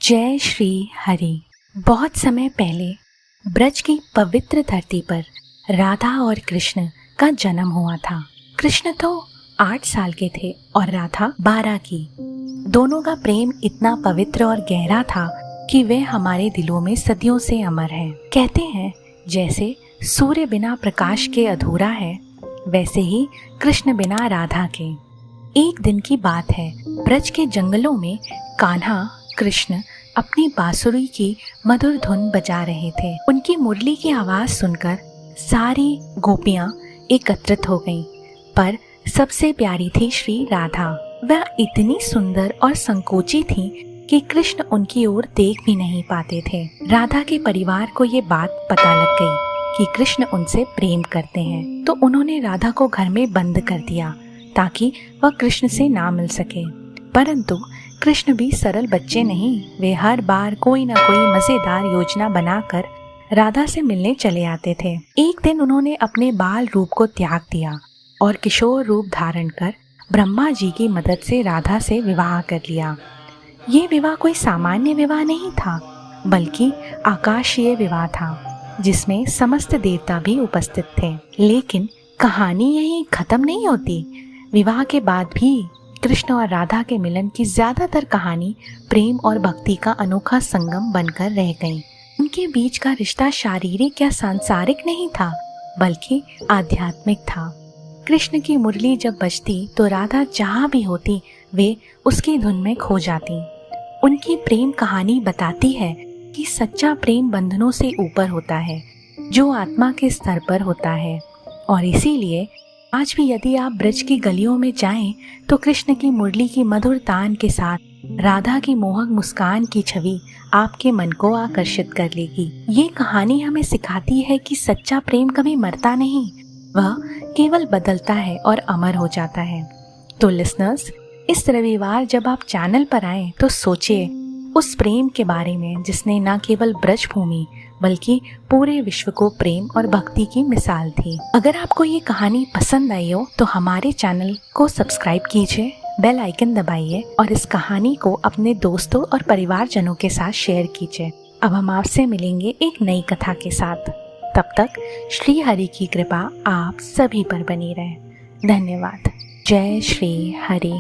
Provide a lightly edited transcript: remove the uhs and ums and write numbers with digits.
जय श्री हरि। बहुत समय पहले ब्रज की पवित्र धरती पर राधा और कृष्ण का जन्म हुआ था। कृष्ण तो 8 साल के थे और राधा 12 की। दोनों का प्रेम इतना पवित्र और गहरा था कि वे हमारे दिलों में सदियों से अमर है। कहते हैं जैसे सूर्य बिना प्रकाश के अधूरा है, वैसे ही कृष्ण बिना राधा के। एक दिन की बात है, ब्रज के जंगलों में कान्हा कृष्ण अपनी बांसुरी की मधुर धुन बजा रहे थे। उनकी मुरली की आवाज सुनकर सारी गोपियां एकत्रित हो गईं, पर सबसे प्यारी थी श्री राधा। वह इतनी सुंदर और संकोची थी कि कृष्ण उनकी ओर देख भी नहीं पाते थे। राधा के परिवार को ये बात पता लग गई कि कृष्ण उनसे प्रेम करते हैं, तो उन्होंने राधा को घर में बंद कर दिया ताकि वह कृष्ण से ना मिल सके। परंतु कृष्ण भी सरल बच्चे नहीं, वे हर बार कोई ना कोई मजेदार योजना बनाकर राधा से मिलने चले आते थे। एक दिन उन्होंने अपने बाल रूप को त्याग दिया और किशोर रूप धारण कर ब्रह्मा जी की मदद से राधा से विवाह कर लिया। ये विवाह कोई सामान्य विवाह नहीं था, बल्कि आकाशीय विवाह था, जिसमें समस्त देवता भी उपस्थित थे। लेकिन कहानी यही खत्म नहीं होती। विवाह के बाद भी कृष्ण और राधा के मिलन की ज्यादातर कहानी प्रेम और भक्ति का अनोखा संगम बनकर रह गई। उनके बीच का रिश्ता शारीरिक या सांसारिक नहीं था, बल्कि आध्यात्मिक था। कृष्ण की मुरली जब बजती तो राधा जहाँ भी होती वे उसकी धुन में खो जाती। उनकी प्रेम कहानी बताती है कि सच्चा प्रेम बंधनों से ऊपर होता है, जो आत्मा के स्तर पर होता है। और इसीलिए आज भी यदि आप ब्रज की गलियों में जाएं तो कृष्ण की मुरली की मधुर तान के साथ राधा की मोहक मुस्कान की छवि आपके मन को आकर्षित कर लेगी। ये कहानी हमें सिखाती है कि सच्चा प्रेम कभी मरता नहीं, वह केवल बदलता है और अमर हो जाता है। तो लिसनर्स, इस रविवार जब आप चैनल पर आए तो सोचिए उस प्रेम के बारे में जिसने न केवल ब्रज भूमि बल्कि पूरे विश्व को प्रेम और भक्ति की मिसाल थी। अगर आपको ये कहानी पसंद आई हो तो हमारे चैनल को सब्सक्राइब कीजिए, बेल आइकन दबाइए और इस कहानी को अपने दोस्तों और परिवारजनों के साथ शेयर कीजिए। अब हम आपसे मिलेंगे एक नई कथा के साथ। तब तक श्री हरि की कृपा आप सभी पर बनी रहे। धन्यवाद। जय श्री हरि।